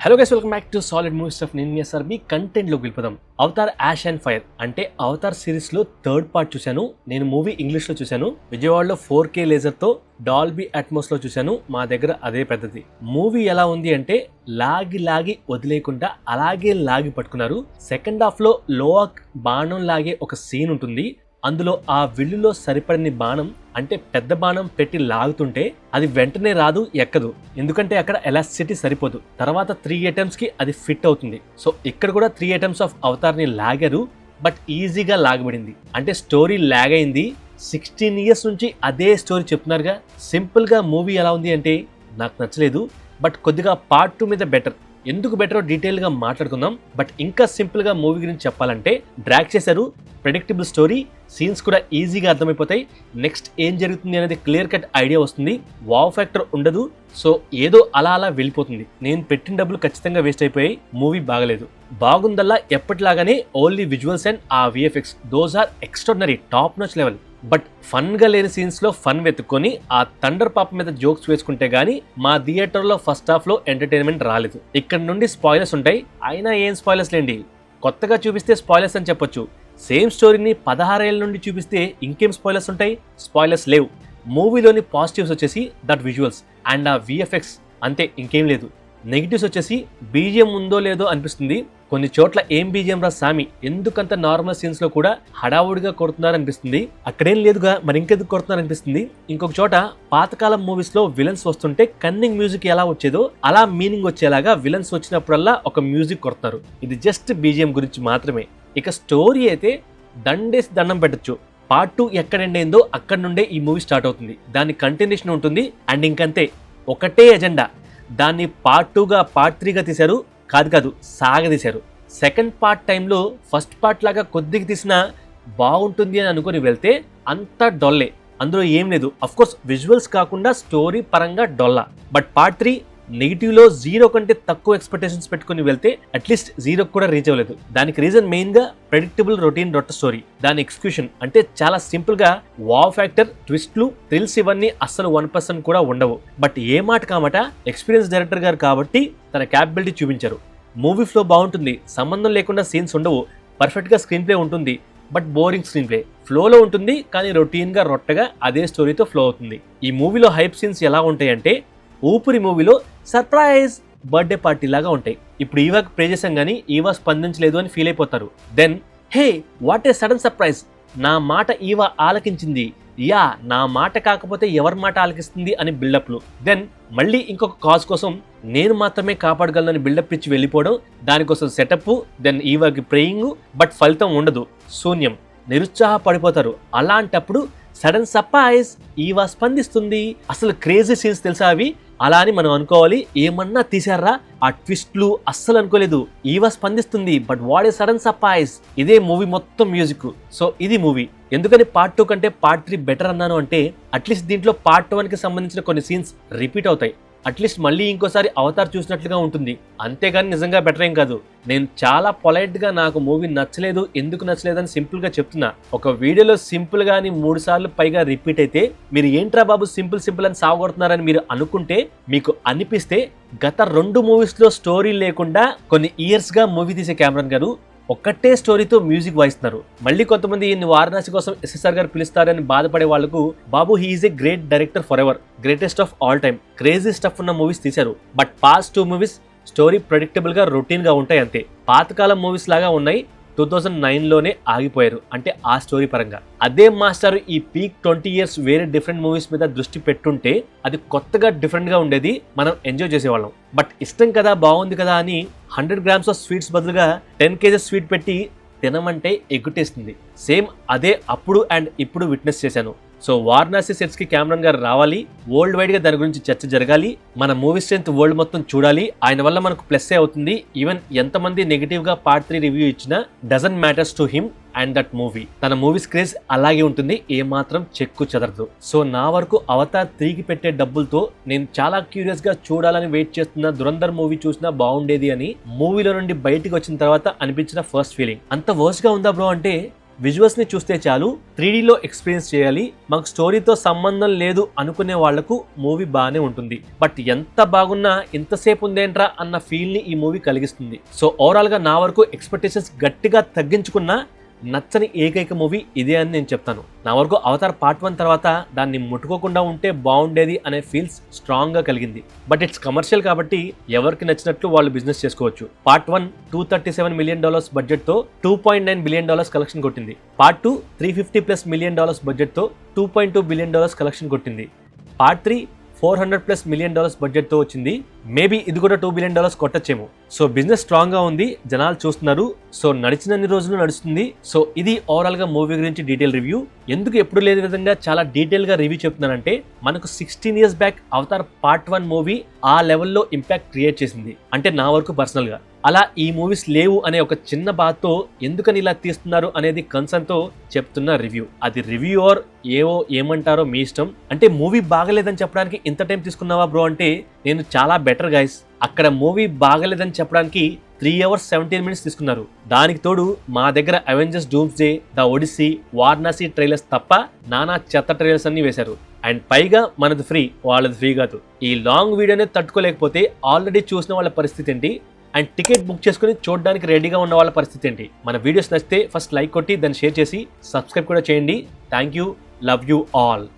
Hello guys, welcome back to solid movie stuff. నేను మీ SRB. కంటెంట్లోకి వెళ్ళిపోదాం. Avatar ash and fire అంటే Avatar సిరీస్లో third part చూశాను. నేను మూవీ ఇంగ్లీష్లో చూశాను. విజయవాడలో 4K లేజర్తో డాల్బీ అట్మాస్లో చూశాను. మా దగ్గర అదే పెద్దది. మూవీ ఎలా ఉంది అంటే లాగి వదిలేకుండా అలాగే లాగి పట్టుకున్నారు. సెకండ్ హాఫ్లో లోఅక్ బాణం లాగే ఒక సీన్ ఉంటుంది. అందులో ఆ విల్లులో సరిపడని బాణం అంటే పెద్ద బాణం పెట్టి లాగుతుంటే అది వెంటనే రాదు, ఎక్కదు. ఎందుకంటే అక్కడ ఎలాస్టిసిటీ సరిపోదు. తర్వాత 3 attempts కి అది ఫిట్ అవుతుంది. సో ఇక్కడ కూడా 3 attempts ఆఫ్ అవతార్ ని లాగారు, బట్ ఈజీగా లాగబడింది. అంటే స్టోరీ లాగ్ అయింది. 16 years నుంచి అదే స్టోరీ చెప్తున్నారుగా. సింపుల్ గా మూవీ ఎలా ఉంది అంటే నాకు నచ్చలేదు, బట్ కొద్దిగా పార్ట్ 2 మీద బెటర్. ఎందుకు బెటరో డీటెయిల్ గా మాట్లాడుకుందాం. బట్ ఇంకా సింపుల్ గా మూవీ గురించి చెప్పాలంటే డ్రాగ్ చేశారు, ప్రెడిక్టబుల్ స్టోరీ, సీన్స్ కూడా ఈజీగా అర్థమైపోతాయి. నెక్స్ట్ ఏం జరుగుతుంది అనేది క్లియర్ కట్ ఐడియా వస్తుంది. వావ్ ఫ్యాక్టర్ ఉండదు. సో ఏదో అలా వెళ్ళిపోతుంది. నేను పెట్టిన డబ్బులు ఖచ్చితంగా వేస్ట్ అయిపోయాయి. మూవీ బాగలేదు. బాగుందల్లా ఎప్పటిలాగానే ఓన్లీ విజువల్స్ అండ్ ఆ VFX those are extraordinary, top notch level. But fun గా లేని సీన్స్ లో ఫన్ వెతుక్కొని ఆ థండర్ పాప మీద జోక్స్ వేసుకుంటే గానీ మా థియేటర్ లో ఫస్ట్ హాఫ్ లో ఎంటర్టైన్మెంట్ రాలేదు. ఇక్కడ నుండి స్పాయిలర్స్ ఉంటాయి. అయినా ఏం స్పాయిలర్స్ లేండి, కొత్తగా చూపిస్తే స్పాయిలర్స్ అని చెప్పొచ్చు. సేమ్ స్టోరీని 16 ఏళ్ళ నుండి చూపిస్తే ఇంకేం స్పాయిలర్స్ ఉంటాయి? స్పాయిలర్స్ లేవు. మూవీలోని పాజిటివ్స్ వచ్చేసి దట్ విజువల్స్ అండ్ ఆ VFX, అంతే, ఇంకేం లేదు. నెగిటివ్స్ వచ్చేసి బీజిఎం ఉందో లేదో అనిపిస్తుంది. కొన్ని చోట్ల ఏం బీజిఎం రా సామి, ఎందుకంత నార్మల్ సీన్స్ లో కూడా హడావుడిగా కొడుతున్నారు అనిపిస్తుంది. అక్కడేం లేదుగా, మరి ఇంకెందుకు కొడుతున్నారు అనిపిస్తుంది. ఇంకొక చోట పాతకాలం మూవీస్ లో విలన్స్ వస్తుంటే కన్నింగ్ మ్యూజిక్ ఎలా వచ్చేదో అలా మీనింగ్ వచ్చేలాగా విలన్స్ వచ్చినప్పుడల్లా ఒక మ్యూజిక్ కొడుతున్నారు. ఇది జస్ట్ బీజిఎం గురించి మాత్రమే. ఇక స్టోరీ అయితే దండేసి దండం పెట్టచ్చు. పార్ట్ 2 ఎక్కడ ఎండ్ అయిందో అక్కడ నుండే ఈ మూవీ స్టార్ట్ అవుతుంది. దాని కంటిన్యూషన్ ఉంటుంది అండ్ ఇంకంతే. ఒకటే ఎజెండా. దాన్ని పార్ట్ 2గా పార్ట్ 3గా తీశారు. కాదు సాగదీశారు. సెకండ్ పార్ట్ టైంలో ఫస్ట్ పార్ట్ లాగా కొద్దిగా తీసినా బాగుంటుంది అని అనుకుని వెళ్తే అంతా డొల్లే. అందులో ఏం లేదు. అఫ్కోర్స్ విజువల్స్ కాకుండా స్టోరీ పరంగా డొల్లా. బట్ పార్ట్ 3 నెగిటివ్లో 0 కంటే తక్కువ ఎక్స్పెక్టేషన్స్ పెట్టుకుని వెళ్తే అట్లీస్ట్ 0 కూడా రీచ్ అవ్వలేదు. దానికి రీజన్ మెయిన్గా ప్రెడిక్టబుల్ రొటీన్ రొట్ట స్టోరీ. దాని ఎగ్జిక్యూషన్ అంటే చాలా సింపుల్గా వావ్ ఫ్యాక్టర్, ట్విస్ట్లు, థ్రిల్స్ ఇవన్నీ అస్సలు 1% కూడా ఉండవు. బట్ ఏ మాట కామట ఎక్స్పీరియన్స్ డైరెక్టర్ గారు కాబట్టి తన క్యాపబిలిటీ చూపించారు. మూవీ ఫ్లో బాగుంటుంది, సంబంధం లేకుండా సీన్స్ ఉండవు, పర్ఫెక్ట్గా స్క్రీన్ ప్లే ఉంటుంది. But boring screen play. ఫ్లోలో ఉంటుంది కానీ రొటీన్గా రొట్టగా అదే స్టోరీతో ఫ్లో అవుతుంది. ఈ మూవీలో హైప్ సీన్స్ ఎలా ఉంటాయంటే ఊపిరి మూవీలో సర్ప్రైజ్ బర్త్డే పార్టీ లాగా ఉంటాయి. ఇప్పుడు ఈవాకి ప్రే చేసాం కానీ ఈవా స్పందించలేదు అని ఫీల్ అయిపోతారు. Then hey what a sudden surprise, నా మాట ఈవా ఆలకించింది, యా నా మాట కాకపోతే ఎవరి మాట ఆలకిస్తుంది అని బిల్డప్లు. దెన్ మళ్ళీ ఇంకొక కాజ్ కోసం నేను మాత్రమే కాపాడగలనని బిల్డప్ ఇచ్చి వెళ్ళిపోవడం, దానికోసం సెటప్, దెన్ ఈవాకి ప్రేయింగ్, బట్ ఫలితం ఉండదు, శూన్యం, నిరుత్సాహపడిపోతారు. అలాంటప్పుడు సడన్ సర్ప్రైజ్, ఈవా స్పందిస్తుంది. అసలు క్రేజీ సీన్స్ తెలుసా అవి? అలా అని మనం అనుకోవాలి. ఏమన్నా తీసారా? ఆ ట్విస్ట్లు అస్సలు అనుకోలేదు. ఈవా స్పందిస్తుంది, but what a sudden surprise. ఇదే మూవీ మొత్తం మ్యూజిక్. సో ఇది మూవీ. ఎందుకని పార్ట్ 2 కంటే పార్ట్ 3 బెటర్ అన్నాను అంటే అట్లీస్ట్ దీంట్లో పార్ట్ 1కి సంబంధించిన కొన్ని సీన్స్ రిపీట్ అవుతాయి. అట్లీస్ట్ మళ్ళీ ఇంకోసారి అవతార్ చూసినట్లుగా ఉంటుంది. అంతేగాని నిజంగా బెటర్ ఏం కాదు. నేను చాలా పొలైట్గా నాకు మూవీ నచ్చలేదు, ఎందుకు నచ్చలేదని సింపుల్గా చెప్తున్నా. ఒక వీడియోలో సింపుల్ గాని 3 సార్లు పైగా రిపీట్ అయితే మీరు ఏంట్రా బాబు సింపుల్ అని సాగొడుతున్నారని మీరు అనుకుంటే, మీకు అనిపిస్తే గత 2 మూవీస్లో స్టోరీ లేకుండా కొన్ని ఇయర్స్గా మూవీ తీసే కెమెరాన్ గారు ఒక్కటే స్టోరీతో మ్యూజిక్ వాయిస్తున్నారు. మళ్ళీ కొంతమంది ఈయన్ని వారణాసి కోసం SSR గారు పిలుస్తారని బాధపడే వాళ్లకు, Babu he is a great director forever, greatest of all time, crazy stuff ఉన్న మూవీస్ తీశారు. But past 2 movies story predictable గా రొటీన్ గా ఉంటాయి అంతే. పాతకాలం మూవీస్ లాగా ఉన్నాయి. 2009లోనే ఆగిపోయారు అంటే ఆ స్టోరీ పరంగా. అదే మాస్టర్ ఈ పీక్ 20 years వేరే డిఫరెంట్ మూవీస్ మీద దృష్టి పెట్టుంటే అది కొత్తగా డిఫరెంట్ గా ఉండేది, మనం ఎంజాయ్ చేసేవాళ్ళం. బట్ ఇష్టం కదా, బాగుంది కదా అని 100 grams ఆఫ్ స్వీట్స్ బదులుగా 10 kgs స్వీట్ పెట్టి తినమంటే ఎగ్గుటేస్తుంది. సేమ్ అదే అప్పుడు అండ్ ఇప్పుడు విట్నెస్ చేశాను. సో వారణాసి సెట్స్ కి కెమెరాన్ గారు రావాలి, వరల్డ్ వైడ్ గా దాని గురించి చర్చ జరగాలి, మన మూవీ స్ట్రెంత్ వరల్డ్ మొత్తం చూడాలి. ఆయన వల్ల మనకు ప్లస్ అవుతుంది. ఈవెన్ ఎంతమంది నెగిటివ్ గా పార్ట్ 3 రివ్యూ ఇచ్చినా doesn't matters to him and that movie. తన మూవీస్ క్రేజ్ అలాగే ఉంటుంది, ఏమాత్రం చెక్కు చెదరదు. సో నా వరకు అవతార్ 3కి పెట్టే డబ్బులతో నేను చాలా క్యూరియస్ గా చూడాలని వెయిట్ చేస్తున్న దురంధర్ మూవీ చూసినా బాగుండేది అని మూవీలో నుండి బయటికి వచ్చిన తర్వాత అనిపించిన ఫస్ట్ ఫీలింగ్. అంత వర్స్ట్ గా ఉందా బ్రో అంటే విజువల్స్ ని చూస్తే చాలు 3Dలో ఎక్స్పీరియన్స్ చేయాలి, మాకు స్టోరీతో సంబంధం లేదు అనుకునే వాళ్లకు మూవీ బాగానే ఉంటుంది. బట్ ఎంత బాగున్నా ఇంతసేపు ఉందేంట్రా అన్న ఫీల్ ని ఈ మూవీ కలిగిస్తుంది. సో ఓవరాల్ గా నా వరకు ఎక్స్పెక్టేషన్స్ గట్టిగా తగ్గించుకున్నా నచ్చని ఏకైక మూవీ ఇదే అని నేను చెప్తాను. నా వరకు అవతార్ పార్ట్ 1 తర్వాత దాన్ని ముట్టుకోకుండా ఉంటే బాగుండేది అనే ఫీల్స్ స్ట్రాంగ్ గా కలిగింది. బట్ ఇట్స్ కమర్షియల్ కాబట్టి ఎవరికి నచ్చినట్లు వాళ్ళు బిజినెస్ చేసుకోవచ్చు. పార్ట్ 1 $237 million బడ్జెట్ తో $2.9 billion కలెక్షన్ కొట్టింది. పార్ట్ 2 $350+ million బడ్జెట్ తో $2.2 billion కలెక్షన్ కొట్టింది. పార్ట్ 3 $400+ million బడ్జెట్ తో వచ్చింది. మేబీ ఇది కూడా $2 billion కొట్టచ్చేమో. సో బిజినెస్ స్ట్రాంగ్ గా ఉంది, జనాలు చూస్తున్నారు. సో నడిచినన్ని రోజులు నడుస్తుంది. సో ఇది ఓవరాల్ గా మూవీ గురించి డీటెయిల్ రివ్యూ. ఎందుకు ఎప్పుడు లేని విధంగా చాలా డీటెయిల్ గా రివ్యూ చెప్తున్నానంటే మనకు 16 years back Avatar part 1 movie ఆ లెవెల్లో ఇంపాక్ట్ క్రియేట్ చేసింది, అంటే నా వరకు పర్సనల్ గా. అలా ఈ మూవీస్ లేవు అనే ఒక చిన్న బాధతో ఎందుకని ఇలా తీస్తున్నారు అనేది కన్సర్న్ తో చెప్తున్న రివ్యూ. అది రివ్యూ ఆర్ ఏమంటారో మీ ఇష్టం. అంటే మూవీ బాగలేదని చెప్పడానికి ఇంత టైం తీసుకున్నావా బ్రో అంటే నేను చాలా బెటర్ గైస్. అక్కడ మూవీ బాగలేదని చెప్పడానికి 3 hours 17 minutes తీసుకున్నారు. దానికి తోడు మా దగ్గర Avengers Doomsday, the Odyssey, Varanasi trailers తప్ప నానా చెత్త ట్రైలర్స్ అన్ని వేశారు. అండ్ పైగా మనది ఫ్రీ, వాళ్ళది ఫ్రీ కాదు. ఈ లాంగ్ వీడియోనే తట్టుకోలేకపోతే ఆల్రెడీ చూసిన వాళ్ళ పరిస్థితి ఏంటి, అండ్ టికెట్ బుక్ చేసుకుని చూడడానికి రెడీగా ఉన్న వాళ్ళ పరిస్థితి ఏంటి? మన వీడియోస్ నచ్చితే ఫస్ట్ లైక్ కొట్టి దాన్ని షేర్ చేసి సబ్స్క్రైబ్ కూడా చేయండి. Thank you, love you all.